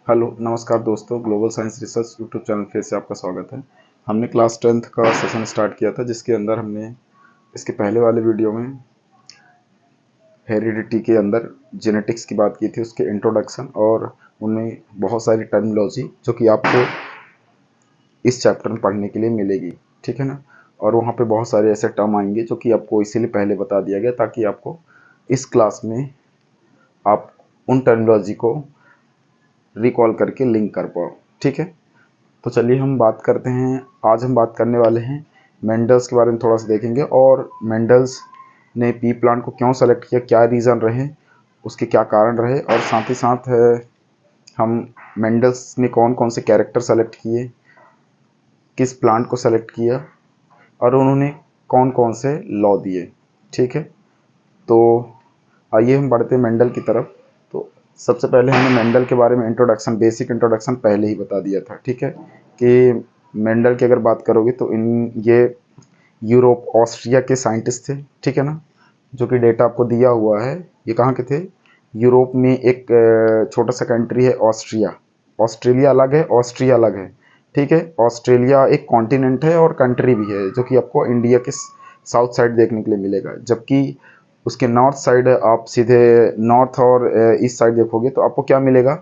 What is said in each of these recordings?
Hello नमस्कार दोस्तों, global science research YouTube channel फिर से आपका स्वागत है। हमने क्लास 10th का सेशन स्टार्ट किया था, जिसके अंदर हमने इसके पहले वाले वीडियो में हेरिडिटी के अंदर जेनेटिक्स की बात की थी, उसके इंट्रोडक्शन और उनमें बहुत सारी टर्मिनोलॉजी जो कि आपको इस चैप्टर में पढ़ने के लिए मिलेगी, ठीक है ना। और वहाँ पे बहुत सारे ऐसे टर्म आएंगे जो कि आपको इसीलिए पहले बता दिया गया ताकि आपको इस क्लास में आप उन टर्मिनोलॉजी को रिकॉल करके लिंक कर पाओ, ठीक है। तो चलिए हम बात करते हैं। आज हम बात करने वाले हैं मेंडल्स के बारे में, थोड़ा सा देखेंगे और मेंडल्स ने पी प्लांट को क्यों सेलेक्ट किया, क्या रीज़न रहे, उसके क्या कारण रहे, और साथ ही साथ हम मेंडल्स ने कौन कौन से कैरेक्टर सेलेक्ट किए, किस प्लांट को सेलेक्ट किया और उन्होंने कौन कौन से लॉ दिए, ठीक है। तो आइए हम बढ़ते हैं मेंडल की तरफ। तो सबसे पहले हमने मेंडल के बारे में इंट्रोडक्शन, बेसिक इंट्रोडक्शन पहले ही बता दिया था, ठीक है, कि मेंडल की अगर बात करोगे तो ये यूरोप ऑस्ट्रिया के साइंटिस्ट थे, ठीक है ना। जो कि डेटा आपको दिया हुआ है, ये कहाँ के थे, यूरोप में एक छोटा सा कंट्री है ऑस्ट्रिया। ऑस्ट्रेलिया अलग है, ऑस्ट्रिया अलग है, ठीक है। ऑस्ट्रेलिया एक कॉन्टिनेंट है और कंट्री भी है, जो कि आपको इंडिया के साउथ साइड देखने के लिए मिलेगा। जबकि उसके नॉर्थ साइड आप सीधे नॉर्थ और ईस्ट साइड देखोगे तो आपको क्या मिलेगा,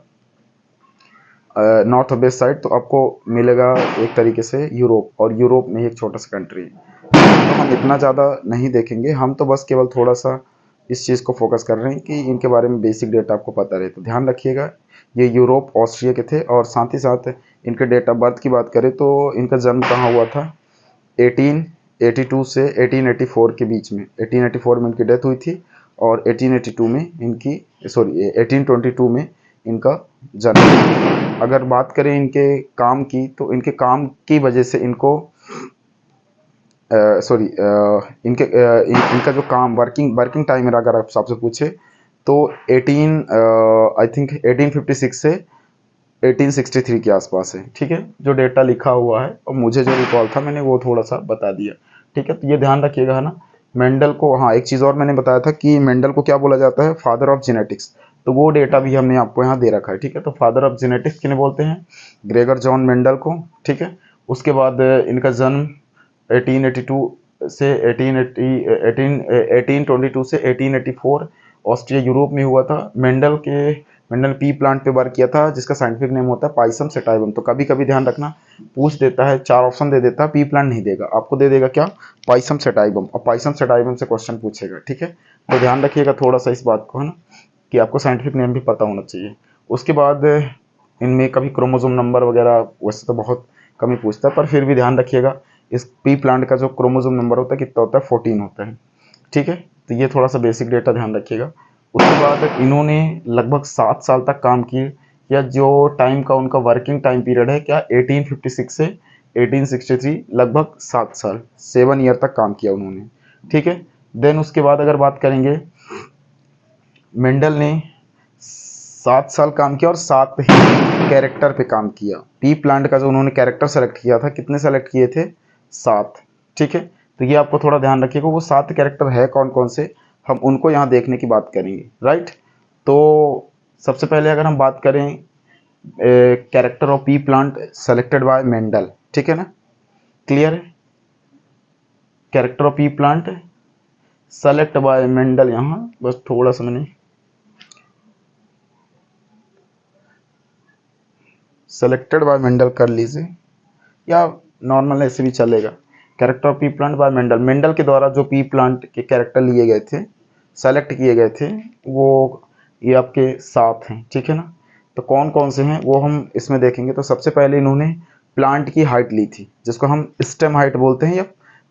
नॉर्थ और वेस्ट साइड तो आपको मिलेगा एक तरीके से यूरोप, और यूरोप में एक छोटा सा कंट्री। तो हम इतना ज़्यादा नहीं देखेंगे, हम तो बस केवल थोड़ा सा इस चीज़ को फोकस कर रहे हैं कि इनके बारे में बेसिक डेटा आपको पता रहे। तो ध्यान रखिएगा, ये यूरोप ऑस्ट्रिया के थे। और साथ ही साथ इनके डेट ऑफ बर्थ की बात करें तो इनका जन्म कहाँ हुआ था, 1882 से 1884 के बीच में। 1884 में इनकी डेथ हुई थी और 1882 में इनकी 1822 में इनका जन्म। अगर बात करें इनके काम की, तो इनके काम की वजह से इनको इनका जो काम वर्किंग टाइम अगर आप सबसे पूछे तो 1856 से 1863 के आसपास है, ठीक है, जो डेटा लिखा हुआ है। और मुझे जो रिकॉल था मैंने वो थोड़ा सा बता दिया, ठीक है। तो ये ध्यान रखिएगा, है ना। मेंडल को, हाँ, एक चीज़ और मैंने बताया था कि मेंडल को क्या बोला जाता है, फादर ऑफ जेनेटिक्स। तो वो डेटा भी हमने आपको यहाँ दे रखा है, ठीक है। तो फादर ऑफ जेनेटिक्स किन्हें बोलते हैं, ग्रेगर जॉन मेंडल को, ठीक है। उसके बाद इनका जन्म 1882 से 1822 से 1884 ऑस्ट्रिया यूरोप में हुआ था। मेंडल पी प्लांट पे वर्क किया था, जिसका साइंटिफिक नेम होता है पाइसम सेटाइवम। तो कभी कभी ध्यान रखना, पूछ देता है, 4 ऑप्शन दे देता है, पी प्लांट नहीं देगा, आपको दे देगा क्या, पाइसम सेटाइवम। और पाइसम सेटाइवम से क्वेश्चन पूछेगा, ठीक है। तो ध्यान रखिएगा थोड़ा सा इस बात को, है ना, कि आपको साइंटिफिक नेम भी पता होना चाहिए। उसके बाद इनमें कभी क्रोमोसोम नंबर वगैरह वैसे तो बहुत कम ही पूछता है, पर फिर भी ध्यान रखिएगा इस पी प्लांट का जो क्रोमोसोम नंबर होता है कितना होता है, 14 होता है, ठीक है। तो ये थोड़ा सा बेसिक डेटा ध्यान रखिएगा। उसके बाद इन्होंने लगभग 7 साल तक काम किए, या जो टाइम का उनका वर्किंग टाइम पीरियड है क्या, 1856 से 1863, लगभग 7 साल, 7 ईयर तक काम किया उन्होंने, ठीक है। देन उसके बाद अगर बात करेंगे, मेंडल ने 7 साल काम किया और 7 ही कैरेक्टर पे काम किया। पी प्लांट का जो उन्होंने कैरेक्टर सेलेक्ट किया था, कितने सेलेक्ट किए थे, 7, ठीक है। तो ये आपको थोड़ा ध्यान रखिएगा, वो 7 कैरेक्टर है कौन कौन से, हम उनको यहाँ देखने की बात करेंगे, राइट। तो सबसे पहले अगर हम बात करें character of pea plant selected bye Mendel, ठीक है ना, क्लियर है। Character of pea plant select bye Mendel, यहाँ बस थोड़ा सा मैंने सेलेक्टेड बाय मेंडल कर लीजिए, या नॉर्मल ऐसे भी चलेगा। Character of pea plant by Mendel, Mendel के द्वारा जो पी प्लांट के कैरेक्टर लिए गए थे, सेलेक्ट किए गए थे, वो ये आपके 7 हैं, ठीक है ना। तो कौन कौन से हैं वो हम इसमें देखेंगे। तो सबसे पहले इन्होंने प्लांट की हाइट ली थी, जिसको हम स्टेम हाइट बोलते हैं, या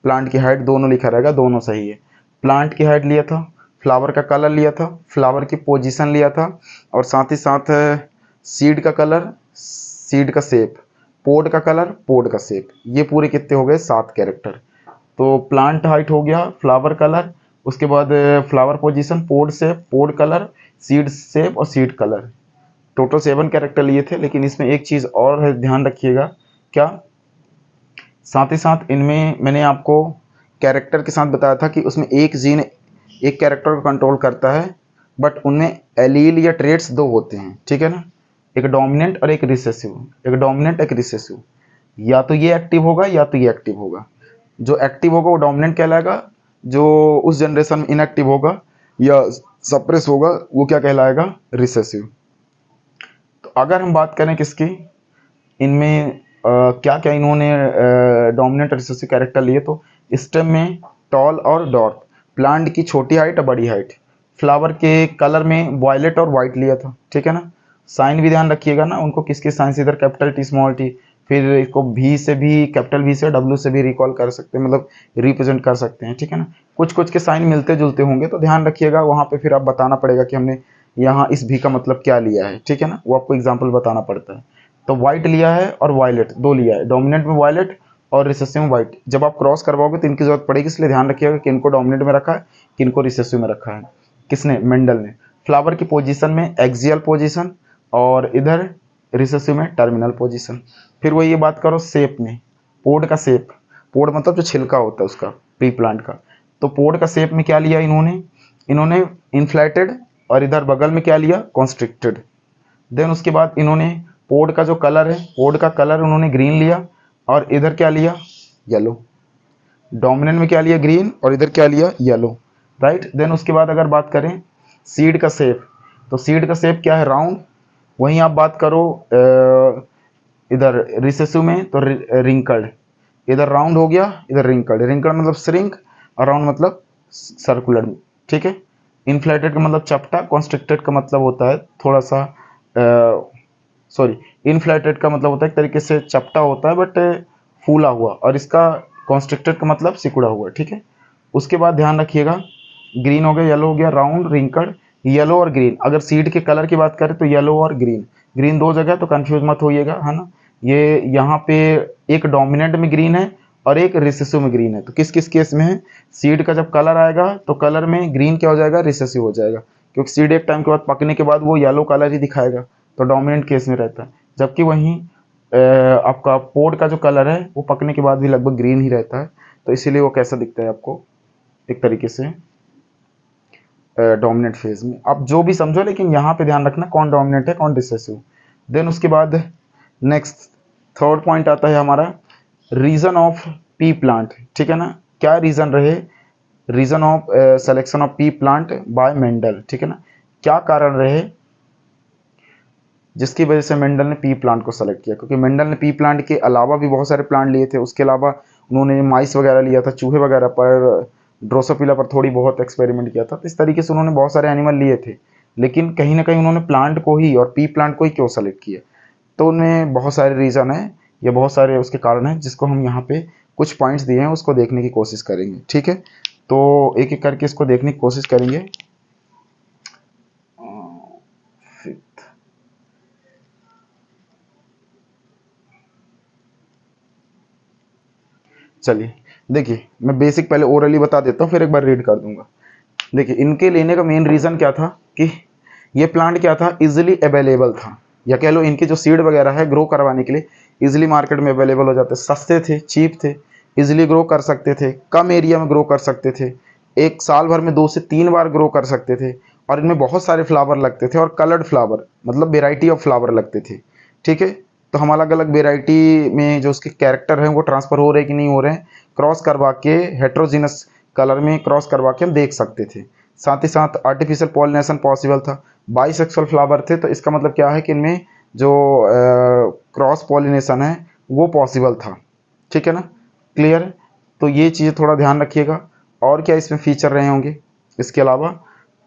प्लांट की हाइट, दोनों लिखा रहेगा, दोनों सही है। प्लांट की हाइट लिया था, फ्लावर का कलर लिया था, फ्लावर की पोजीशन लिया था, और साथ ही साथ सीड का कलर, सीड का शेप, पोड का कलर, पोड का शेप। ये पूरे कितने हो गए, 7 कैरेक्टर। तो प्लांट हाइट हो गया, फ्लावर कलर, उसके बाद फ्लावर पोजीशन, पोड shape, pod colour, seed shape और सीड कलर। टोटल 7 कैरेक्टर लिए थे। लेकिन इसमें एक चीज़ और है, ध्यान रखिएगा, क्या, साथ ही साथ इनमें मैंने आपको कैरेक्टर के साथ बताया था कि उसमें एक जीन एक कैरेक्टर को कंट्रोल करता है, बट उनमें एलील या ट्रेट्स 2 होते हैं, ठीक है ना। एक डोमिनेंट और एक रिसेसिव, एक डोमिनेंट एक रिसेसिव, या तो ये एक्टिव होगा या तो ये एक्टिव होगा। जो एक्टिव होगा वो डोमिनेंट कहलाएगा, जो उस जनरेशन में इनएक्टिव होगा या सप्रेस होगा वो क्या कहलाएगा, रिसेसिव। तो अगर हम बात करें किसकी, इनमें क्या क्या इन्होंने डोमिनेंट और रिसेसिव कैरेक्टर लिए, तो स्टेम में टॉल और डॉर्क, प्लांट की छोटी हाइट और बड़ी हाइट, फ्लावर के कलर में वायलेट और वाइट लिया था, ठीक है ना। साइन भी ध्यान रखिएगा ना, उनको किसके साइन से, इधर कैपिटल टी स्मॉल टी, फिर इसको भी से भी, कैपिटल भी से डब्ल्यू से भी रिकॉल कर सकते हैं, मतलब रिप्रेजेंट कर सकते हैं, ठीक है ना। कुछ कुछ के साइन मिलते जुलते होंगे तो ध्यान रखिएगा, वहाँ पे फिर आप बताना पड़ेगा कि हमने यहाँ इस भी का मतलब क्या लिया है, ठीक है ना, वो आपको एग्जाम्पल बताना पड़ता है। तो वाइट लिया है और वायलेट दो लिया है, डोमिनेंट में वायलेट और रिसेसिव में वाइट। जब आप क्रॉस करवाओगे तो इनकी जरूरत पड़ेगी, इसलिए ध्यान रखिएगा कि इनको डोमिनेंट में रखा है, किनको रिसेसिव में रखा है। किसने, मेंडल ने। फ्लावर की पोजीशन में एक्सियल पोजीशन और इधर रिसेसिव में टर्मिनल पोजीशन। फिर वही ये बात करो शेप में, पोड का शेप, पोड मतलब जो छिलका होता है उसका, प्री प्लांट का। तो पोड का शेप में क्या लिया इन्होंने, इन्होंने इन्फ्लेटेड, और इधर बगल में क्या लिया, कॉन्स्ट्रिक्टेड। देन उसके बाद इन्होंने पोड का जो कलर है, पोड का कलर उन्होंने ग्रीन लिया, और इधर क्या लिया, येलो। डोमिनेंट में क्या लिया, ग्रीन, और इधर क्या लिया, येलो, राइट। देन उसके बाद अगर बात करें सीड का शेप, तो सीड का शेप क्या है, राउंड। वहीं आप बात करो इधर रिसेसिव में तो रिंकल्ड, इधर राउंड हो गया, इधर रिंकल्ड, रिंकल्ड मतलब श्रिंक, और राउंड मतलब सर्कुलर, ठीक है। इन्फ्लेटेड का मतलब चपटा, कॉन्स्ट्रिक्टेड का मतलब होता है थोड़ा सा, सॉरी, इनफ्लेटेड का मतलब होता है एक तरीके से चपटा होता है बट फूला हुआ, और इसका कॉन्स्ट्रिक्टेड का मतलब सिकुड़ा हुआ, ठीक है। उसके बाद ध्यान रखिएगा, ग्रीन हो गया, येलो हो गया, राउंड, रिंकल्ड, येलो और ग्रीन। अगर सीड के कलर की बात करें तो येलो और ग्रीन, ग्रीन दो जगह, तो कंफ्यूज मत होइएगा, है ना। ये यहाँ पे एक डोमिनेंट में ग्रीन है और एक रिसेसिव में ग्रीन है। तो किस किस केस में है, सीड का जब कलर आएगा तो कलर में ग्रीन क्या हो जाएगा, रिसेसिव हो जाएगा, क्योंकि सीड एक टाइम के बाद पकने के बाद वो येलो कलर ही दिखाएगा, तो डोमिनेंट केस में रहता है। जबकि वहीं आपका पोड का जो कलर है वो पकने के बाद भी लगभग ग्रीन ही रहता है, तो इसीलिए वो कैसा दिखता है आपको, एक तरीके से डोमिनेंट फेज में। आप जो भी समझो, लेकिन यहाँ पे ध्यान रखना कौन डोमिनेंट है कौन रिसेसिव। देन उसके बाद नेक्स्ट थर्ड पॉइंट आता है हमारा, रीजन ऑफ पी प्लांट, ठीक है ना। क्या रीजन रहे, reason of selection of pea plant by Mendel, ठीक है ना। क्या कारण रहे जिसकी वजह से मेंडल ने पी प्लांट को सेलेक्ट किया, क्योंकि मेंडल ने पी प्लांट के अलावा भी बहुत सारे प्लांट लिए थे, उसके अलावा उन्होंने माइस वगैरह लिया था, चूहे वगैरह पर, ड्रोसोफिला पर थोड़ी बहुत एक्सपेरिमेंट किया था। तो इस तरीके से उन्होंने बहुत सारे एनिमल लिए थे, लेकिन कहीं ना कहीं उन्होंने प्लांट को ही और पी प्लांट को ही क्यों सेलेक्ट किया, तो उनमें बहुत सारे रीज़न है या बहुत सारे उसके कारण हैं, जिसको हम यहाँ पे कुछ पॉइंट्स दिए हैं उसको देखने की कोशिश करेंगे, ठीक है। तो एक एक करके इसको देखने की कोशिश करेंगे। चलिए देखिए, मैं बेसिक पहले ओरली बता देता हूँ, फिर एक बार रीड कर दूंगा। देखिए, इनके लेने का मेन रीज़न क्या था कि ये प्लांट क्या था, इजीली अवेलेबल था, या कह लो इनके जो सीड वगैरह है ग्रो करवाने के लिए इजीली मार्केट में अवेलेबल हो जाते, सस्ते थे, चीप थे, इजीली ग्रो कर सकते थे, कम एरिया में ग्रो कर सकते थे, एक साल भर में 2 से 3 बार ग्रो कर सकते थे, और इनमें बहुत सारे फ्लावर लगते थे, और कलर्ड फ्लावर मतलब वेराइटी ऑफ फ्लावर लगते थे, ठीक है। तो हम अलग अलग वेराइटी में जो उसके कैरेक्टर हैं वो ट्रांसफ़र हो रहे हैं कि नहीं हो रहे हैं, क्रॉस करवा के हेट्रोजीनस कलर में क्रॉस करवा के हम देख सकते थे। साथ ही साथ आर्टिफिशियल पॉलिनेशन पॉसिबल था, बाइसेक्सुअल फ्लावर थे, तो इसका मतलब क्या है कि इनमें जो क्रॉस पॉलिनेशन है वो पॉसिबल था, ठीक है ना, क्लियर। तो ये चीज़ थोड़ा ध्यान रखिएगा। और क्या इसमें फीचर रहे होंगे इसके अलावा,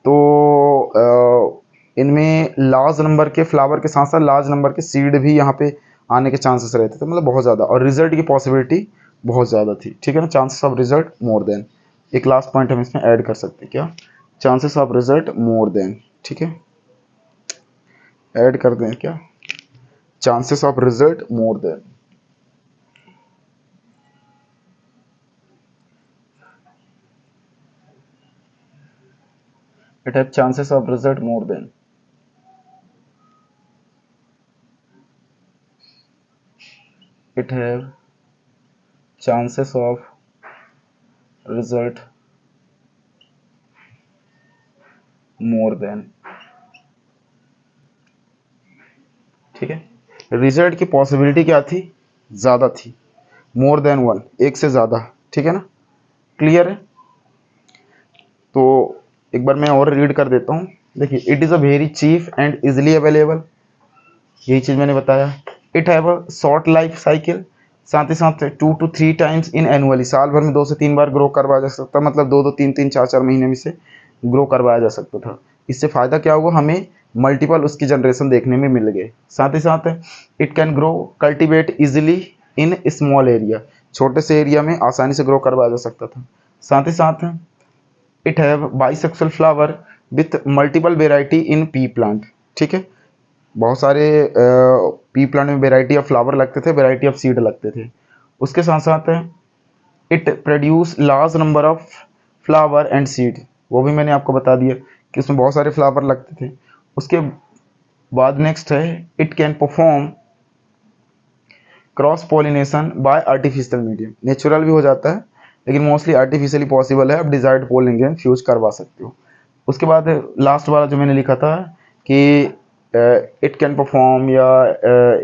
तो इनमें लार्ज नंबर के फ्लावर के साथ साथ लार्ज नंबर के सीड भी यहाँ पे आने के चांसेस रहते थे, मतलब बहुत ज़्यादा, और रिजल्ट की पॉसिबिलिटी बहुत ज़्यादा थी, ठीक है ना, chances of result more than. एक लास्ट पॉइंट हम इसमें ऐड कर सकते हैं, क्या, chances of result more than, ठीक है, ऐड कर दें क्या, chances of result more than. It have chances of result more than, it have chances of result more than। Result की पॉसिबिलिटी क्या थी, ज़्यादा थी, मोर देन वन, एक से ज़्यादा, ठीक है ना, क्लियर है। तो एक बार मैं और रीड कर देता हूँ, देखिए, it is a very cheap and easily available, यही चीज़ मैंने बताया। It have a short life cycle, साथ ही साथ 2 to 3 टाइम्स इन एनुअली, साल भर में 2 से 3 बार ग्रो करवाया जा सकता, मतलब 2 2 3 3 4 4 महीने में से ग्रो करवाया जा सकता था। इससे फ़ायदा क्या हुआ, हमें मल्टीपल उसकी जनरेशन देखने में मिल गए। साथ ही साथ it can grow cultivate easily in small area, छोटे से एरिया में आसानी से ग्रो करवाया जा सकता था। साथ ही साथ it have bisexual flower with multiple variety in P plant, ठीक है, बहुत सारे पी प्लांट में वेराइटी ऑफ फ्लावर लगते थे, वेराइटी ऑफ सीड लगते थे। उसके साथ साथ it produce large number of flower and seed, वो भी मैंने आपको बता दिया कि उसमें बहुत सारे फ्लावर लगते थे। उसके बाद नेक्स्ट है, it can perform cross pollination by artificial medium, natural भी हो जाता है लेकिन मोस्टली आर्टिफिशियली पॉसिबल है, आप डिजायर्ड पोलिनेशन फ्यूज करवा सकते हो। उसके बाद लास्ट वाला जो मैंने लिखा था कि इट कैन परफॉर्म या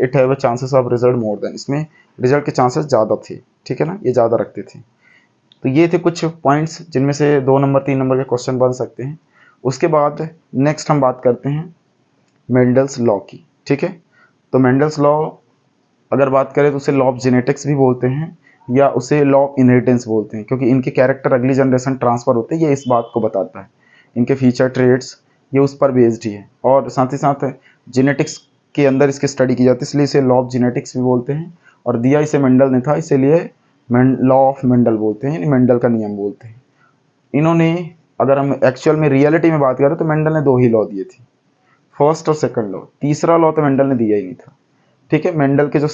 it have chances of result more than, इसमें रिजल्ट के चांसेस ज़्यादा थे, ठीक है ना, ये ज़्यादा रखते थे। तो ये थे कुछ पॉइंट्स जिनमें से 2 नंबर 3 नंबर के क्वेश्चन बन सकते हैं। उसके बाद नेक्स्ट हम बात करते हैं मेंडल्स लॉ की, ठीक है। तो मेंडल्स लॉ अगर बात करें तो उसे लॉ ऑफ जेनेटिक्स भी बोलते हैं या उसे लॉ ऑफ इनहेरिटेंस बोलते हैं, क्योंकि इनके कैरेक्टर अगली जनरेशन ट्रांसफर होते हैं, ये इस बात को बताता है, इनके फीचर ट्रेड्स ये उस पर बेस्ड ही है। और साथ ही साथ जेनेटिक्स के अंदर इसकी स्टडी की जाती है, इसलिए इसे लॉ ऑफ जेनेटिक्स भी बोलते हैं। और दिया इसे मेंडल ने था, इसीलिए लॉ ऑफ मेंडल बोलते हैं, मेंडल का नियम बोलते हैं। इन्होंने, अगर हम एक्चुअल में रियलिटी में बात करें तो मेंडल ने 2 ही लॉ दिए थे, फर्स्ट और सेकंड लॉ, तीसरा लॉ तो मेंडल ने दिया ही नहीं था, ठीक है। मेंडल के जो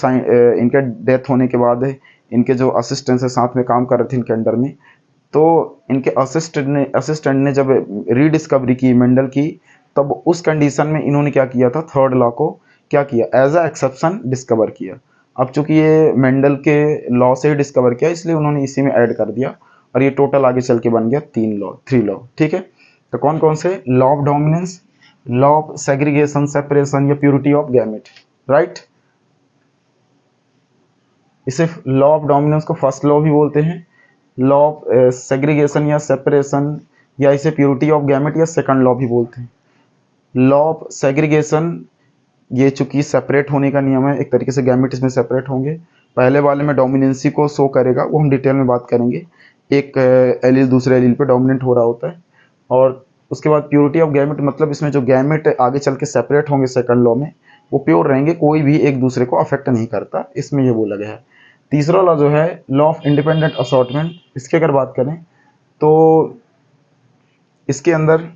इनके डेथ होने के बाद इनके जो असिस्टेंट्स है साथ में काम कर रहे थे इनके अंडर में, तो इनके असिस्टेंट ने जब रीडिस्कवरी की मेंडल की, तब उस कंडीशन में इन्होंने क्या किया था, थर्ड लॉ को क्या किया, एज अ एक्सेप्शन डिस्कवर किया। अब चूंकि ये मेंडल के लॉ से ही डिस्कवर किया, इसलिए उन्होंने इसी में ऐड कर दिया और ये टोटल आगे चल के बन गया 3 लॉ, ठीक है। तो कौन कौन से, law of dominance, law of segregation, separation या प्योरिटी ऑफ गैमेट, राइट। इसे लॉ ऑफ डोमिनेंस को फर्स्ट लॉ भी बोलते हैं, लॉ ऑफ सेग्रीगेशन या सेपरेशन या इसे प्योरिटी ऑफ गैमेट या सेकंड लॉ भी बोलते हैं। लॉ ऑफ सेग्रीगेशन, ये चूंकि सेपरेट होने का नियम है, एक तरीके से गैमेट इसमें सेपरेट होंगे, पहले वाले में डोमिनेंसी को शो करेगा, वो हम डिटेल में बात करेंगे, एक एलील दूसरे एलील पे डोमिनेंट हो रहा होता है। और उसके बाद प्योरिटी ऑफ गैमेट, मतलब इसमें जो गैमेट आगे चल के सेपरेट होंगे सेकंड लॉ में, वो प्योर रहेंगे, कोई भी एक दूसरे को अफेक्ट नहीं करता, इसमें ये बोला गया है। तीसरा लॉ जो है लॉ ऑफ इंडिपेंडेंट असॉर्टमेंट, इसकी अगर बात करें तो इसके अंदर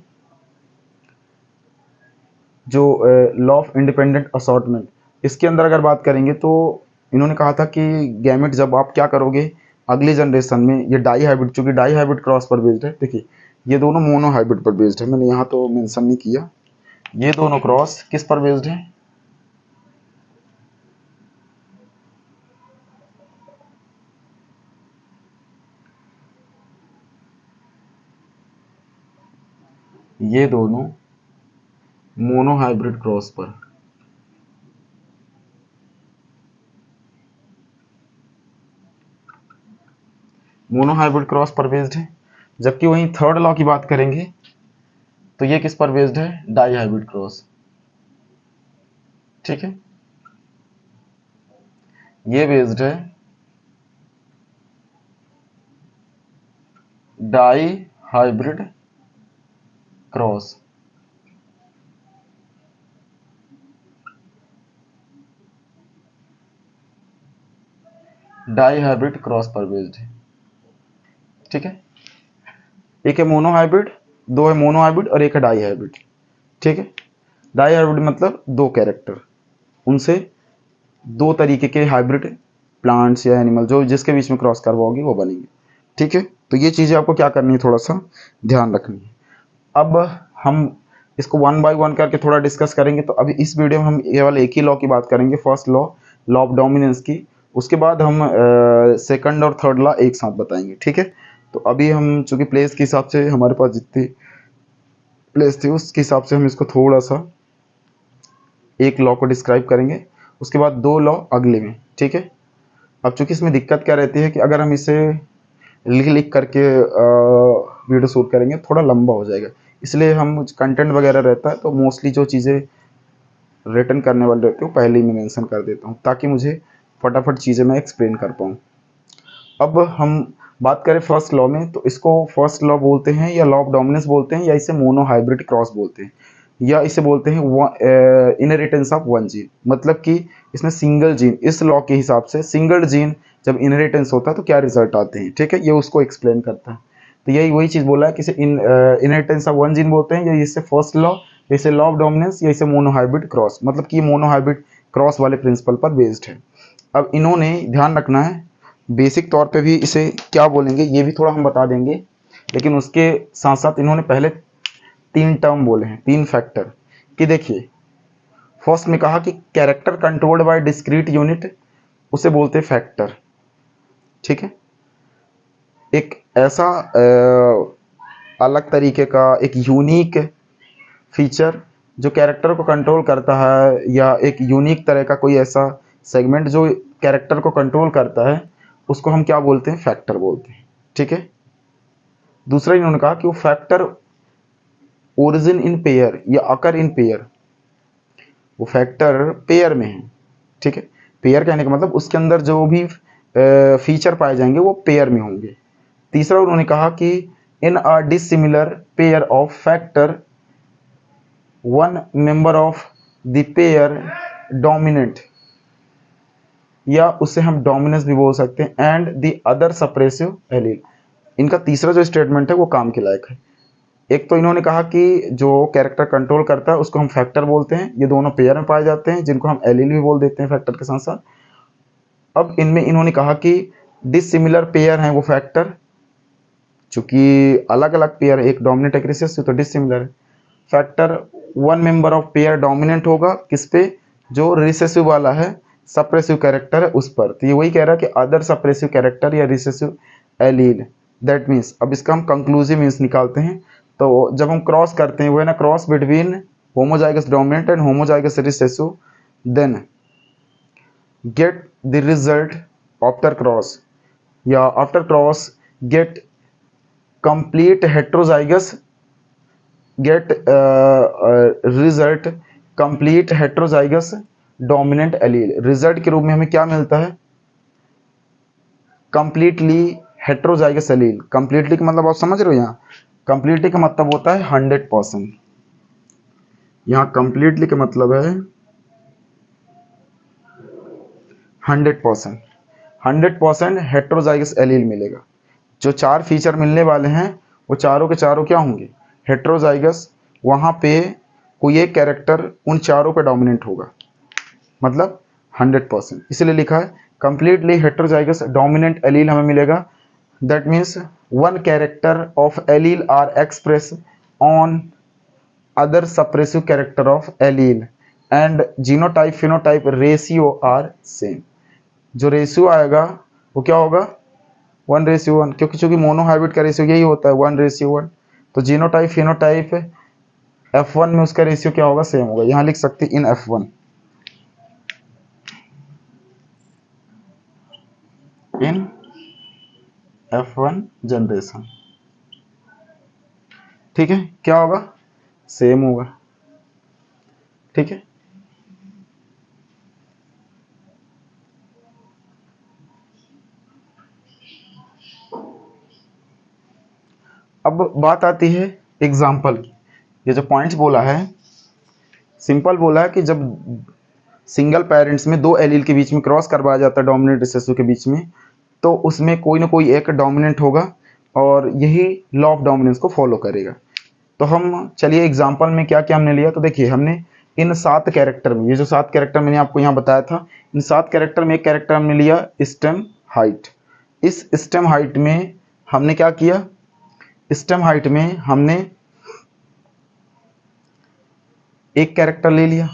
जो लॉ ऑफ इंडिपेंडेंट असॉर्टमेंट, इसके अंदर अगर बात करेंगे तो इन्होंने कहा था कि गैमेट जब आप क्या करोगे अगली जनरेशन में, ये डाई हाइब्रिड, चूंकि डाई हाइब्रिड क्रॉस पर बेस्ड है, देखिए ये दोनों मोनो हाइब्रिड पर बेस्ड है, मैंने यहाँ तो मेंशन नहीं किया, ये दोनों क्रॉस किस पर बेस्ड है, ये दोनों मोनो हाइब्रिड क्रॉस पर, मोनो हाइब्रिड क्रॉस पर बेस्ड है। जबकि वहीं थर्ड लॉ की बात करेंगे तो ये किस पर बेस्ड है, डाई हाइब्रिड क्रॉस, ठीक है, ये बेस्ड है dihybrid cross. Dihybrid cross पर बेस्ड है, ठीक है। एक है मोनो हाइब्रिड, 2 है मोनो हाइब्रिड और एक है डाई हाइब्रिड, ठीक है। डाई हाइब्रिड मतलब 2 कैरेक्टर, उनसे 2 तरीके के हाइब्रिड प्लांट्स या एनिमल जो जिसके बीच में क्रॉस करवाओगी वो बनेंगे, ठीक है। तो ये चीज़ें आपको क्या करनी है, थोड़ा सा ध्यान रखनी है। अब हम इसको 1 बाय 1 करके थोड़ा डिस्कस करेंगे। तो अभी इस वीडियो में हम केवल एक ही लॉ की बात करेंगे, first law, law of dominance की। उसके बाद हम सेकंड और थर्ड लॉ एक साथ बताएंगे, ठीक है। तो अभी हम चूंकि प्लेस के हिसाब से हमारे पास जितनी प्लेस थी उसके हिसाब से हम इसको थोड़ा सा एक लॉ को डिस्क्राइब करेंगे उसके बाद 2 लॉ अगले में, ठीक है। अब चूंकि इसमें दिक्कत क्या रहती है कि अगर हम इसे लिख लिख करके वीडियो शूट करेंगे थोड़ा लंबा हो जाएगा, इसलिए हम कंटेंट वगैरह रहता है तो मोस्टली जो चीज़ें रिटर्न करने वाले रहते हो पहले ही मैं मेंशन कर देता हूँ ताकि मुझे फटाफट चीज़ें मैं एक्सप्लेन कर पाऊँ। अब हम बात करें फर्स्ट लॉ में, तो इसको फर्स्ट लॉ बोलते हैं या लॉ ऑफ डोमिनेंस बोलते हैं या इसे मोनो हाइब्रिड क्रॉस बोलते हैं या इसे बोलते हैं इनहेरिटेंस ऑफ वन जीन। मतलब कि इसमें सिंगल जीन, इस लॉ के हिसाब से सिंगल जीन जब इनहेरिटेंस होता है तो क्या रिजल्ट आते हैं, ठीक है, ये उसको एक्सप्लेन करता है। तो यही वही चीज़ बोला है कि इसे इनहेरिटेंस ऑफ वन जीन बोलते हैं या इसे फर्स्ट लॉ, इसे लॉ ऑफ डोमिनेंस या इसे मोनो हाइब्रिड क्रॉस, मतलब कि मोनो हाइब्रिड क्रॉस वाले प्रिंसिपल पर बेस्ड है। अब इन्होंने ध्यान रखना है बेसिक तौर पे भी इसे क्या बोलेंगे ये भी थोड़ा हम बता देंगे, लेकिन उसके साथ साथ इन्होंने पहले 3 टर्म बोले हैं, 3 फैक्टर कि देखिए फर्स्ट में कहा कि character controlled by discrete unit, उसे बोलते हैं फैक्टर, ठीक है। एक ऐसा अलग तरीके का एक यूनिक फीचर जो कैरेक्टर को कंट्रोल करता है या एक यूनिक तरह का कोई ऐसा सेगमेंट जो कैरेक्टर को कंट्रोल करता है उसको हम क्या बोलते हैं, फैक्टर बोलते हैं, ठीक है। दूसरा इन्होंने कहा कि वो फैक्टर ओरिजिन इन पेयर या अकर इन पेयर, वो फैक्टर पेयर में है, ठीक है। पेयर कहने का मतलब उसके अंदर जो भी फीचर पाए जाएंगे वो पेयर में होंगे। तीसरा उन्होंने कहा कि in a dissimilar pair of factor one member of the pair dominant, या उससे हम डोमिनेंस भी बोल सकते हैं, and the other suppressive allele. इनका तीसरा जो स्टेटमेंट है वो काम के लायक है। एक तो इन्होंने कहा कि जो कैरेक्टर कंट्रोल करता है उसको हम फैक्टर बोलते हैं, ये दोनों पेयर में पाए जाते हैं जिनको हम एलील भी बोल देते हैं फैक्टर के साथ साथ। अब इनमें इन्होंने कहा कि डिसिमिलर पेयर हैं वो फैक्टर, चूंकि अलग अलग पेयर, एक डोमिनेंट एक रिसेसिव, तो डिसिमिलर है। Factor one member of pair dominant होगा किस पे, जो रिसेसिव वाला है सप्रेसिव कैरेक्टर है उस पर। तो ये वही कह रहा है कि अदर सप्रेसिव कैरेक्टर या रिसेसिव एलील, दैट मीन्स अब इसका हम कंक्लूसिव मीन्स निकालते हैं। तो जब हम क्रॉस करते हैं वो है ना cross between homozygous dominant and homozygous recessive, then get the result after cross, या after cross get complete heterozygous, get result complete heterozygous dominant allele. Result के रूप में हमें क्या मिलता है, कंप्लीटली हेट्रोजाइगस एलील। कंप्लीटली का मतलब आप समझ रहे हो, यहाँ कंप्लीटली का मतलब होता है 100%, यहाँ कंप्लीटली का मतलब है 100%, 100% हेट्रोजाइगस एलील मिलेगा। जो 4 फीचर मिलने वाले हैं वो चारों के चारों क्या होंगे, हेट्रोजाइगस। वहाँ पे कोई एक कैरेक्टर उन चारों पे डोमिनेंट होगा, मतलब 100%, इसलिए लिखा है कंप्लीटली हेट्रोजाइगस डोमिनेंट एलील हमें मिलेगा। That means one character of allele are express on other suppressive character of allele and genotype phenotype ratio are same. जो रेशियो आएगा वो क्या होगा, 1:1, क्योंकि चूंकि मोनो हाइब्रिड का रेशियो यही होता है 1:1। तो जीनोटाइप फिनोटाइप F1 में उसका रेशियो क्या होगा, सेम होगा। यहाँ लिख सकते इन F1, इन F1 जनरेशन, ठीक है, क्या होगा, सेम होगा, ठीक है। अब बात आती है एग्जाम्पल की। ये जो पॉइंट्स बोला है, सिंपल बोला है कि जब सिंगल पेरेंट्स में 2 एलील के बीच में क्रॉस करवाया जाता है डोमिनेंट रिसेसिव के बीच में, तो उसमें कोई ना कोई एक डोमिनेंट होगा और यही लॉ ऑफ डोमिनेंस को फॉलो करेगा। तो हम चलिए एग्जाम्पल में क्या क्या हमने लिया, तो देखिए हमने इन 7 कैरेक्टर में, ये जो 7 कैरेक्टर मैंने आपको यहाँ बताया था, इन 7 कैरेक्टर में एक कैरेक्टर हमने लिया स्टेम हाइट। इस स्टेम हाइट में हमने क्या किया, स्टेम हाइट में हमने एक कैरेक्टर ले लिया,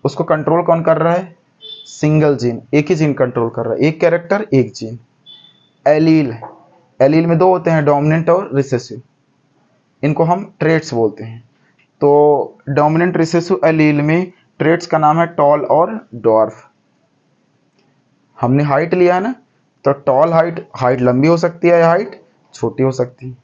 उसको कंट्रोल कौन कर रहा है, सिंगल जीन, एक ही जीन कंट्रोल कर रहा है, एक कैरेक्टर एक जीन। एलील, एलील में 2 होते हैं, डोमिनेंट और रिसेसिव, इनको हम ट्रेट्स बोलते हैं। तो डोमिनेंट रिसेसिव एलील में ट्रेट्स का नाम है टॉल और डॉर्फ। हमने हाइट लिया है ना, तो टॉल हाइट लंबी हो सकती है या हाइट छोटी हो सकती है।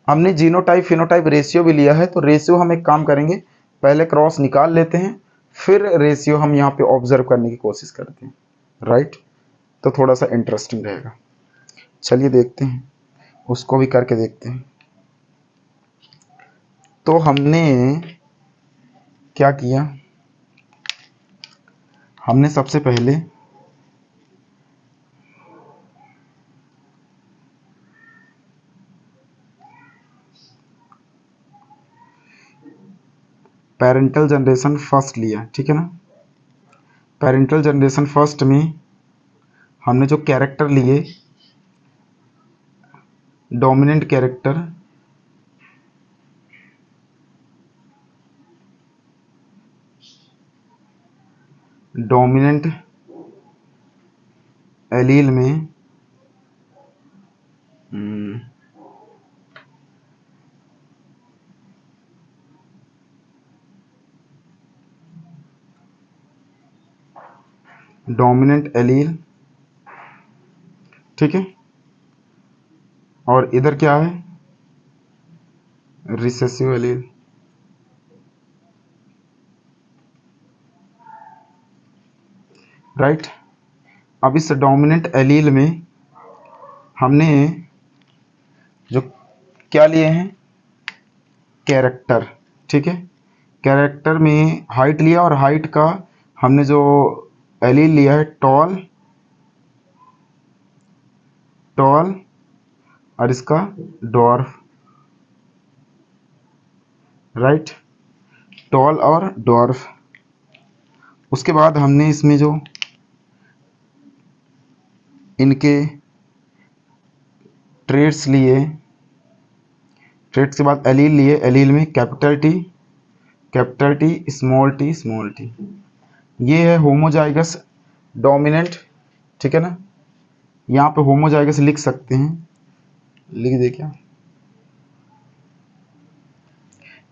हमने जीनोटाइप फिनोटाइप रेशियो भी लिया है, तो रेशियो हम एक काम करेंगे, पहले क्रॉस निकाल लेते हैं, फिर रेशियो हम यहाँ पे ऑब्जर्व करने की कोशिश करते हैं, राइट। तो थोड़ा सा इंटरेस्टिंग रहेगा। चलिए देखते हैं, उसको भी करके देखते हैं। तो हमने क्या किया, हमने सबसे पहले पेरेंटल जनरेशन फर्स्ट लिया, ठीक है ना। पेरेंटल जनरेशन फर्स्ट में हमने जो कैरेक्टर लिए, डोमिनेंट कैरेक्टर, डोमिनेंट एलील में डोमिनेंट एलील, ठीक है, और इधर क्या है, रिसेसिव एलील। राइट। अब इस डोमिनेंट एलील में हमने जो क्या लिए हैं, कैरेक्टर, ठीक है। कैरेक्टर में हाइट लिया, और हाइट का हमने जो एलील लिया है टॉल, और इसका डॉर्फ, राइट, टॉल और डॉर्फ। उसके बाद हमने इसमें जो इनके ट्रेड्स लिए, ट्रेड्स के बाद एलील लिए, एलील में कैपिटल टी, स्मॉल टी, ये है होमोजाइगस डोमिनेंट, ठीक है ना। यहाँ पे होमोजाइगस लिख सकते हैं, लिख दे क्या,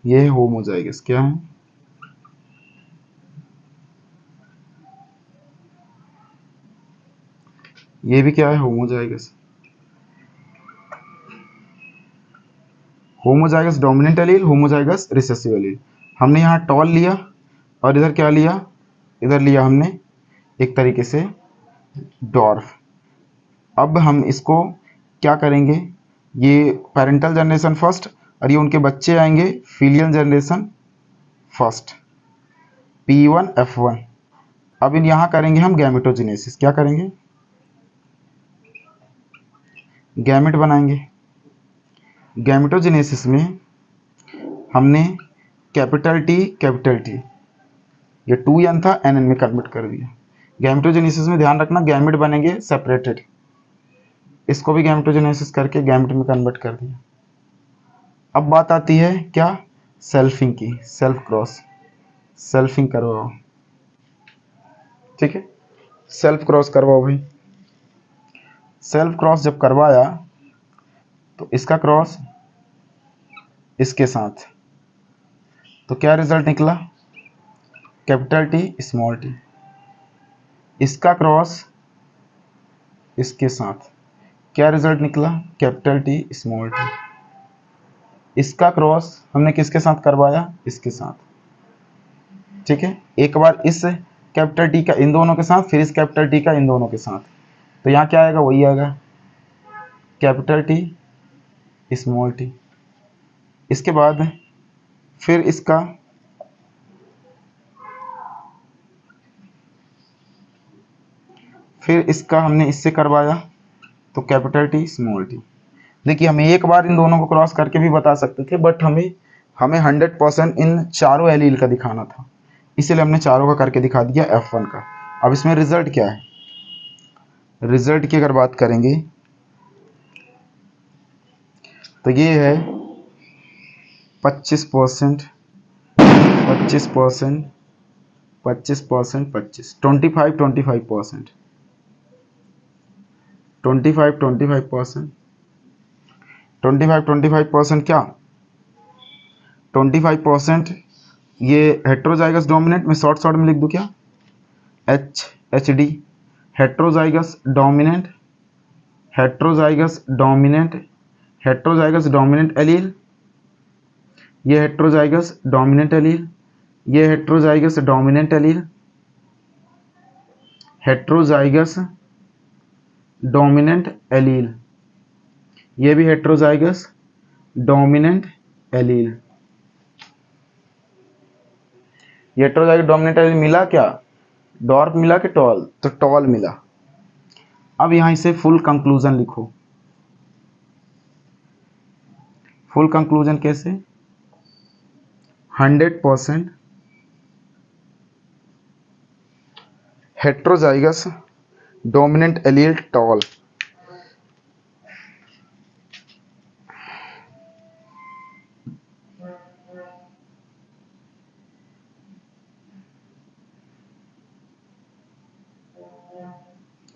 ये है होमोजाइगस, क्या है, ये भी क्या है, homozygous. Homozygous dominant allele, homozygous recessive allele. हमने यहाँ टॉल लिया, और इधर क्या लिया, इधर लिया हमने एक तरीके से डॉर्फ। अब हम इसको क्या करेंगे, ये पेरेंटल जनरेशन फर्स्ट, और ये उनके बच्चे आएंगे filial generation first, P1 F1। अब इन यहाँ करेंगे हम गैमेटोजेनेसिस, क्या करेंगे, गैमेट बनाएंगे। गैमेटोजेनेसिस में हमने कैपिटल टी, ये 2n था nn में कन्वर्ट कर दिया। गैमेटोजेनेसिस में ध्यान रखना गैमेट बनेंगे सेपरेटेड, इसको भी गैमेटोजेनेसिस करके गैमेट में कन्वर्ट कर दिया। अब बात आती है क्या, सेल्फिंग की, सेल्फिंग करवाओ, ठीक है, सेल्फ क्रॉस करवाओ भाई। सेल्फ क्रॉस जब करवाया तो इसका क्रॉस इसके साथ, तो क्या रिजल्ट निकला, कैपिटल टी स्मॉल टी। इसका क्रॉस इसके साथ, क्या रिजल्ट निकला, कैपिटल टी स्मॉल टी। इसका क्रॉस हमने किसके साथ करवाया, इसके साथ, ठीक है। एक बार इस कैपिटल टी का इन दोनों के साथ, फिर इस कैपिटल टी का इन दोनों के साथ, तो यहाँ क्या आएगा, वही आएगा, कैपिटल टी स्मॉल टी। इसके बाद फिर इसका हमने इससे करवाया, तो कैपिटल टी स्मॉल टी। देखिए हम एक बार इन दोनों को क्रॉस करके भी बता सकते थे, बट हमें 100% इन चारों एलील का दिखाना था, इसलिए हमने चारों का करके दिखा दिया F1 का। अब इसमें रिजल्ट क्या है, रिजल्ट की अगर बात करेंगे तो ये है 25%, 25%, 25%, 25, 25%, 25%, 25% क्या, 25% ये हेट्रोजाइगस डोमिनेंट में शॉर्ट में लिख दूं क्या, H H D, heterozygous dominant, heterozygous dominant, heterozygous dominant allele, ये हेट्रोजाइगस डोमिनेंट एलील, ये heterozygous dominant allele, heterozygous dominant allele, ये भी हेट्रोजाइगस डोमिनेंट एलील। ये हेट्रोजाइगस डोमिनेंट एलील मिला क्या? डॉर्फ मिला कि टॉल? तो टॉल मिला। अब यहां इसे फुल कंक्लूजन लिखो। फुल कंक्लूजन कैसे? 100% heterozygous dominant allele tall.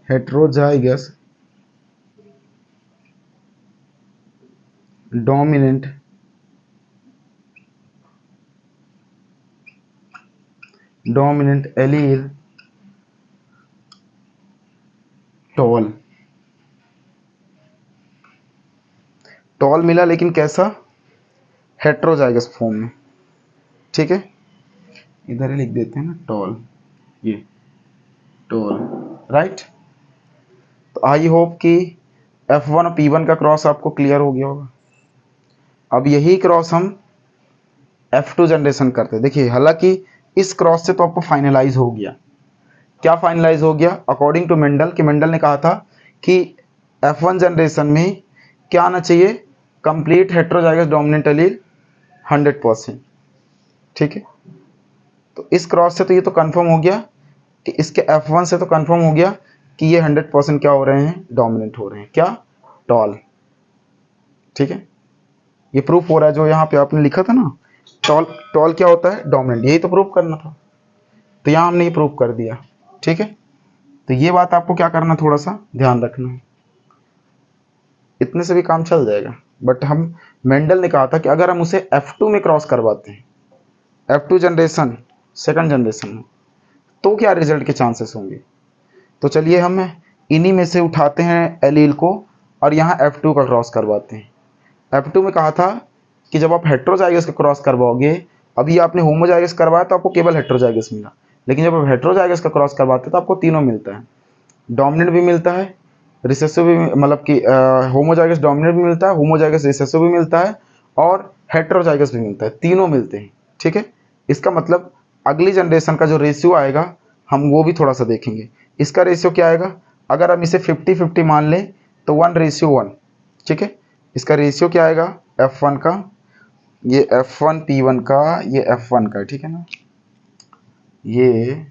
Heterozygous dominant allele tall. Tall मिला, लेकिन कैसा? हेट्रोजाइगस फॉर्म में। ठीक है, इधर ही लिख देते हैं ना टॉल, ये टॉल, राइट। तो आई होप कि F1 और P1 का क्रॉस आपको क्लियर हो गया होगा। अब यही क्रॉस हम F2 जनरेशन करते हैं। देखिए, हालांकि इस क्रॉस से तो आपको फाइनलाइज हो गया। क्या फाइनलाइज हो गया? अकॉर्डिंग टू मेंडल, कि मेंडल ने कहा था कि F1 जनरेशन में क्या आना चाहिए? Complete heterozygous dominant allele 100%। ठीक है, तो इस क्रॉस से तो ये तो कंफर्म हो गया कि इसके F1 से तो कंफर्म हो गया कि ये 100% क्या हो रहे हैं? डोमिनेंट हो रहे हैं। क्या? टॉल। ठीक है, ये प्रूफ हो रहा है जो यहाँ पे आपने लिखा था ना, टॉल। टॉल क्या होता है? डोमिनेंट। यही तो प्रूफ करना था, तो यहाँ हमने ये प्रूफ कर दिया। ठीक है, तो ये बात आपको क्या करना, थोड़ा सा ध्यान रखना है। इतने से भी काम चल जाएगा, बट हम मेंडल ने कहा था कि अगर हम उसे F2 में क्रॉस करवाते हैं, F2 जनरेशन, सेकंड जनरेशन में, तो क्या रिजल्ट के चांसेस होंगे। तो चलिए हम इन्हीं में से उठाते हैं एलील को और यहाँ F2 का क्रॉस करवाते हैं। F2 में कहा था कि जब आप हेट्रोजाइगस का क्रॉस करवाओगे, अभी आपने होमोजाइगस करवाया तो आपको केवल हेट्रोजाइगस मिला, लेकिन जब आप हेट्रोजाइगस का क्रॉस करवाते हैं तो आपको तीनों मिलता है। डोमिनेंट भी मिलता है, रिसेसिव भी, मतलब कि होमोजाइगस डोमिनेंट भी मिलता है, होमोजाइगस रिसेसिव भी मिलता है, और हेट्रोजाइगस भी मिलता है। तीनों मिलते हैं। ठीक है, इसका मतलब अगली जनरेशन का जो रेशियो आएगा हम वो भी थोड़ा सा देखेंगे। इसका रेशियो क्या आएगा? अगर हम इसे 50-50 मान लें तो 1:1। ठीक है, इसका रेशियो क्या आएगा? F1 का, ये F1 P1 का, ये F1 का। ठीक है ना, ये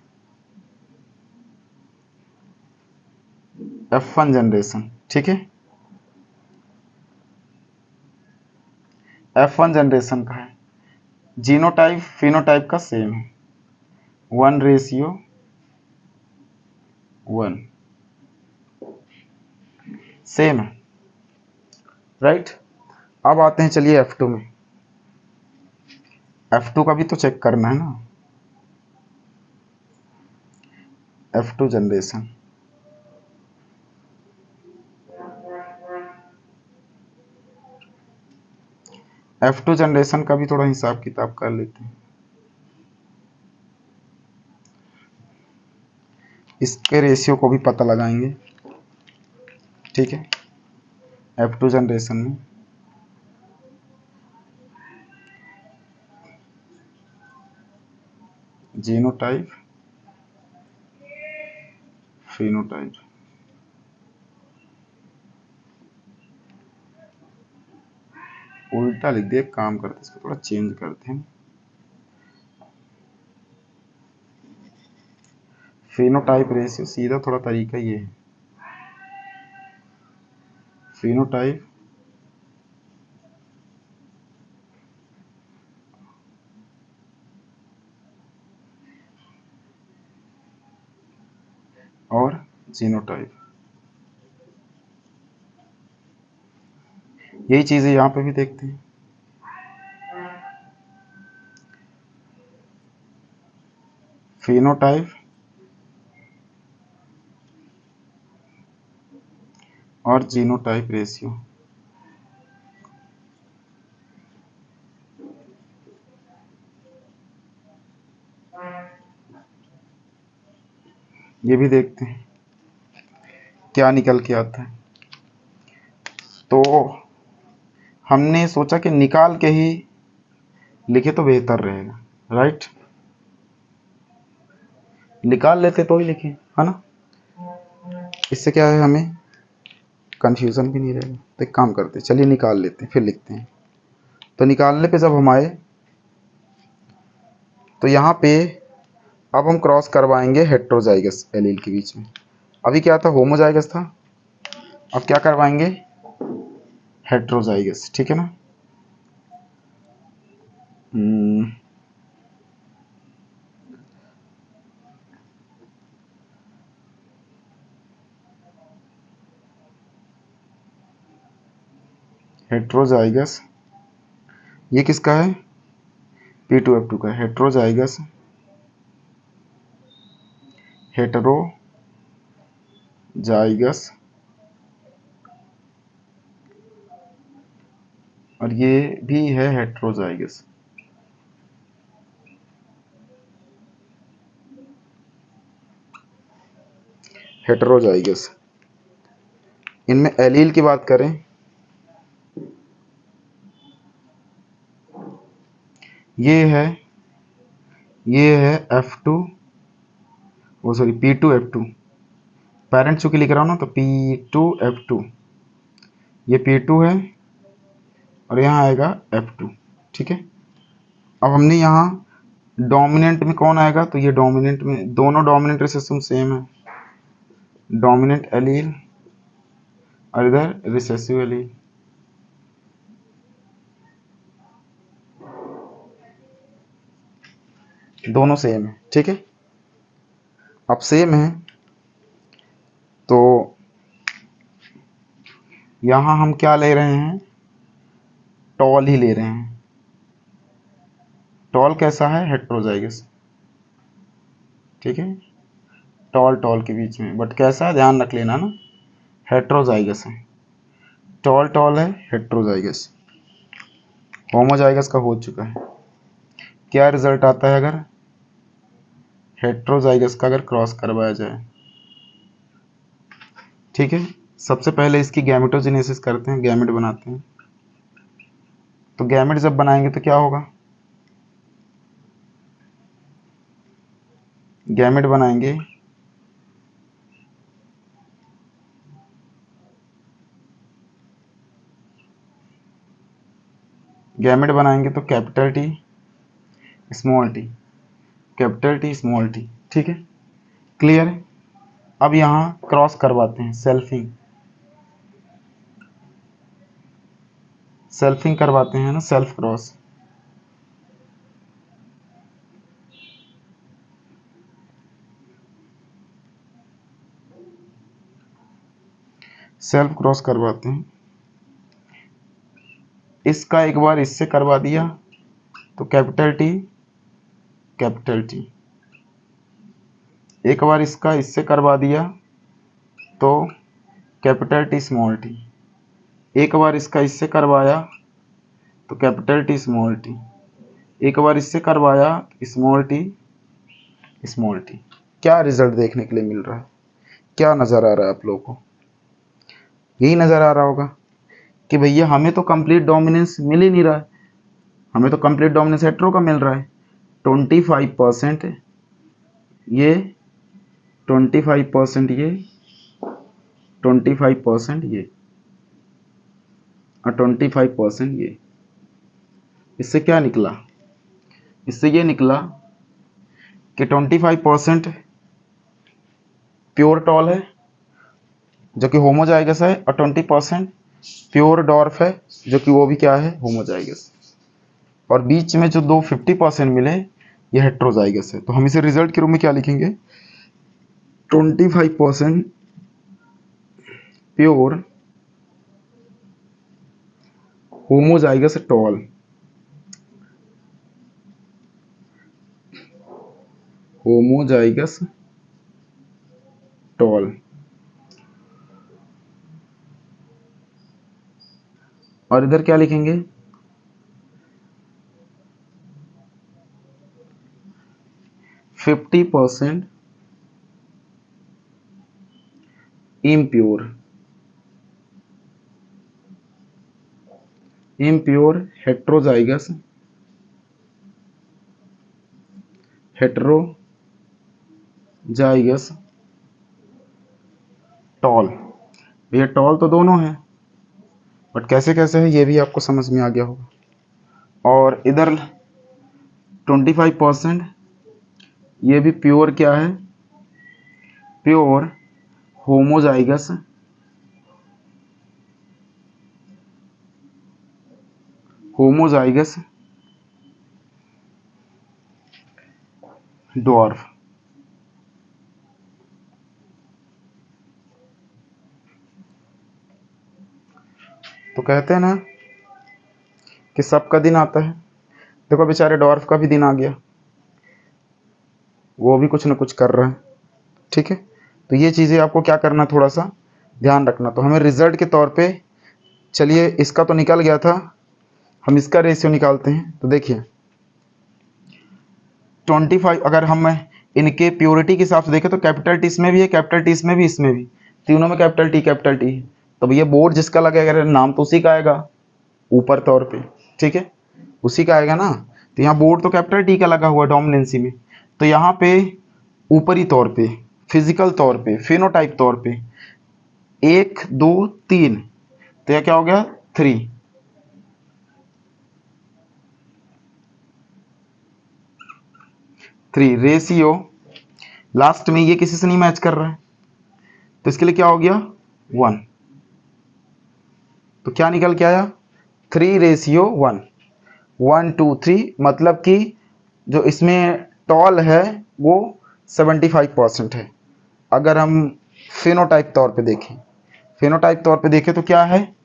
F1 जनरेशन। ठीक है, F1 जनरेशन का है। जीनोटाइप फिनोटाइप का सेम है, 1:1 सेम है, राइट। अब आते हैं, चलिए F2 में। F2 का भी तो चेक करना है ना। F2 जनरेशन, F2 जनरेशन का भी थोड़ा हिसाब किताब कर लेते हैं। इसके रेशियो को भी पता लगाएंगे। ठीक है, F2 जनरेशन में जीनोटाइप फिनोटाइप, उल्टा लिख दिया, काम करते इसको थोड़ा चेंज करते हैं। फिनोटाइप रेशियो सीधा थोड़ा तरीका ये है, फिनोटाइप और जीनोटाइप। यही चीजें यहाँ पे भी देखते हैं। फिनोटाइप और जीनोटाइप रेशियो। ये भी देखते हैं क्या निकल के आता है। तो हमने सोचा कि निकाल के ही लिखे तो बेहतर रहेगा, राइट। निकाल लेते तो ही लिखे, है ना। इससे क्या है, हमें कंफ्यूजन भी नहीं रहेगा। तो एक काम करते, चलिए निकाल लेते हैं फिर लिखते हैं। तो निकालने पे जब हम आए तो यहाँ पे अब हम क्रॉस करवाएंगे हेट्रोजाइगस एलील के बीच में। अभी क्या था, होमोजाइगस था, अब क्या करवाएंगे, हेट्रोजाइगस, ठीक है ना। हेट्रोजाइगस ये किसका है, P2F2 का। हेट्रोजाइगस, हेटेरोजाइगस, और ये भी है हेट्रोजाइगस। हेटेरोजाइगस, इनमें एलील की बात करें, ये है F2, वो सॉरी P2F2। पेरेंट चूंकि लिख रहा हूँ ना, तो P2F2, ये P2 है और यहाँ आएगा F2, ठीक है। अब हमने यहाँ डोमिनेंट में कौन आएगा, तो ये डोमिनेंट में दोनों डोमिनेंट रिसेसिव सेम है, डोमिनेंट एलील और इधर रिसेसिव एलील। दोनों सेम है, ठीक है। अब सेम है तो यहाँ हम क्या ले रहे हैं, टॉल ही ले रहे हैं। टॉल कैसा है, हेट्रोजाइगस, ठीक है। टॉल टॉल के बीच में, बट कैसा है ध्यान रख लेना ना, हेट्रोजाइगस है। टॉल टॉल है, हेट्रोजाइगस। होमोजाइगस का हो चुका है। क्या रिजल्ट आता है अगर हेट्रोजाइगस का अगर क्रॉस करवाया जाए, ठीक है। सबसे पहले इसकी गैमेटोजेनेसिस करते हैं, गैमेट बनाते हैं। तो गैमेट जब बनाएंगे तो क्या होगा, गैमेट बनाएंगे तो capital T small T, capital T small T, ठीक है। क्लियर है। अब यहाँ क्रॉस करवाते हैं, सेल्फिंग करवाते हैं ना, सेल्फ क्रॉस। सेल्फ क्रॉस करवाते हैं। इसका एक बार इससे करवा दिया तो कैपिटल टी, एक बार इसका इससे करवा दिया तो कैपिटल टी स्मॉल टी, एक बार इसका इससे करवाया तो कैपिटल टी स्मॉल टी, एक बार इससे करवाया स्मॉल टी। क्या रिजल्ट देखने के लिए मिल रहा है, क्या नज़र आ रहा है आप लोगों को, यही नज़र आ रहा होगा कि भैया हमें तो कंप्लीट डोमिनेंस मिल ही नहीं रहा है। हमें तो कंप्लीट डोमिनेंस हेट्रो का मिल रहा है, 25% ये, 25% ये, 25% ये और 25% ये। इससे क्या निकला, इससे ये निकला कि 25% प्योर टॉल है जो कि होमोजाइगस है, और 20% प्योर डॉर्फ है जो कि वो भी क्या है, होमोजाइगस। और बीच में जो दो 50% मिले ये हेट्रोजाइगस है। तो हम इसे रिजल्ट के रूप में क्या लिखेंगे, 25% pure homozygous tall, homozygous tall, और इधर क्या लिखेंगे, 50% impure heterozygous टॉल। भैया टॉल तो दोनों है, बट कैसे कैसे है ये भी आपको समझ में आ गया होगा। और इधर 25% ये भी प्योर क्या है, प्योर होमोजाइगस ड्वार्फ। तो कहते हैं ना कि सबका दिन आता है। देखो बेचारे डॉर्फ का भी दिन आ गया, वो भी कुछ ना कुछ कर रहा है, ठीक है। तो ये चीज़ें आपको क्या करना, थोड़ा सा ध्यान रखना। तो हमें रिजल्ट के तौर पे, चलिए इसका तो निकल गया था, हम इसका रेशियो निकालते हैं। तो देखिए 25, अगर हम इनके प्योरिटी के हिसाब से देखें तो कैपिटल टी इसमें भी है, कैपिटल टी इसमें भी, इसमें भी, तीनों में कैपिटल टी है। तो भैया बोर्ड जिसका लगेगा नाम तो उसी का आएगा ऊपर तौर पे, ठीक है, उसी का आएगा ना। तो यहाँ बोर्ड तो कैपिटल टी का लगा हुआ है डोमिनेंसी में, तो यहाँ पे ऊपरी तौर पे, फिजिकल तौर पे, फिनोटाइप तौर पे 1 2 3, तो यह क्या हो गया 3। रेशियो लास्ट में ये किसी से नहीं मैच कर रहा है, तो इसके लिए क्या हो गया 1। तो क्या निकल के आया 3:1, 1 2 3, मतलब कि जो इसमें टॉल है वो 75% है। अगर हम फिनोटाइप तौर पे देखें, फिनोटाइप तौर पे देखें तो क्या है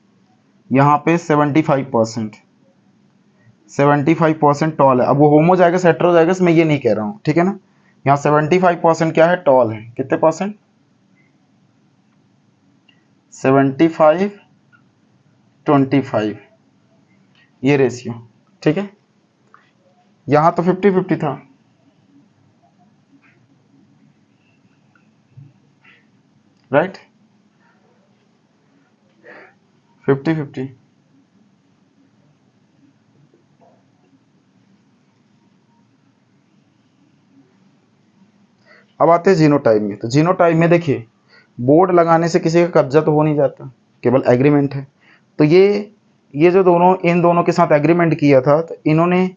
यहाँ पे 75% टॉल है। अब वो होमोजाइगस हेटेरोजाइगस मैं ये नहीं कह रहा हूँ, ठीक है ना। यहाँ 75% क्या है, टॉल है। कितने परसेंट, 75-25 ये रेशियो, ठीक है। यहाँ तो 50-50 था, राइट, 50-50। अब आते हैं जीनोटाइप में। तो जीनोटाइप में देखिए बोर्ड लगाने से किसी का कब्जा तो हो नहीं जाता, केवल एग्रीमेंट है। तो ये जो दोनों, इन दोनों के साथ एग्रीमेंट किया था, तो इन्होंने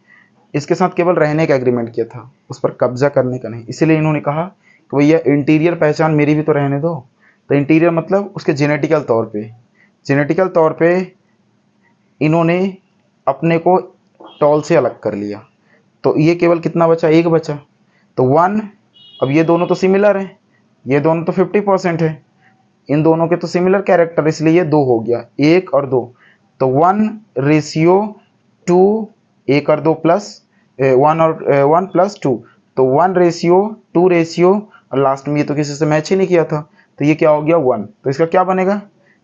इसके साथ केवल रहने का एग्रीमेंट किया था, उस पर कब्जा करने का नहीं। इसीलिए इन्होंने कहा कि भैया इंटीरियर पहचान मेरी भी तो रहने दो। तो इंटीरियर मतलब उसके जेनेटिकल तौर पे इन्होंने अपने को टॉल से अलग कर लिया। तो ये केवल कितना बचा, एक बचा, तो 1। अब ये दोनों तो सिमिलर हैं, ये दोनों तो 50% है, इन दोनों के तो सिमिलर कैरेक्टर, इसलिए ये 2 हो गया, 1 और 2। तो 1:2, 1 और 2 प्लस 1 और 1 + 2, तो 1:2 और लास्ट में ये तो किसी से मैच ही नहीं किया था, तो ये क्या हो गया 1। तो इसका क्या बनेगा,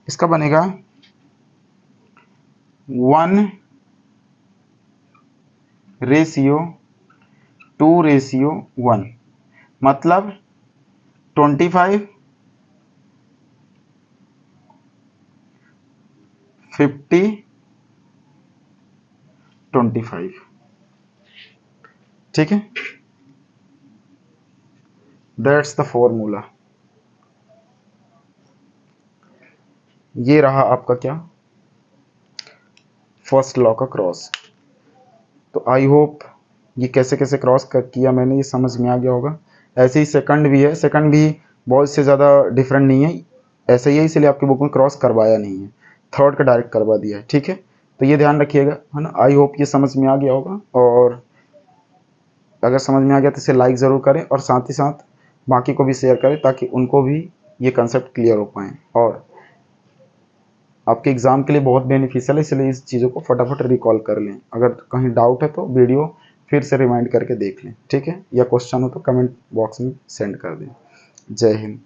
इसका बनेगा 1:2:1, मतलब 25 50 25, ठीक है। That's the formula. ये रहा आपका क्या, फर्स्ट लॉ का क्रॉस। तो आई होप ये कैसे कैसे क्रॉस किया मैंने ये समझ में आ गया होगा। ऐसे ही सेकंड भी है, सेकंड भी बहुत से ज़्यादा डिफरेंट नहीं है, ऐसे ही है, इसलिए आपकी बुक में क्रॉस करवाया नहीं है, थर्ड का डायरेक्ट करवा दिया है, ठीक है। तो ये ध्यान रखिएगा, है ना। आई होप ये समझ में आ गया होगा, और अगर समझ में आ गया तो इसे लाइक ज़रूर करें, और साथ ही साथ बाकी को भी शेयर करें, ताकि उनको भी ये कंसेप्ट क्लियर हो पाएँ, और आपके एग्ज़ाम के लिए बहुत बेनिफिशियल है। इसलिए इस चीज़ों को फटाफट रिकॉल कर लें। अगर कहीं डाउट है तो वीडियो फिर से रिमाइंड करके देख लें, ठीक है, या क्वेश्चन हो तो कमेंट बॉक्स में सेंड कर दें। जय हिंद।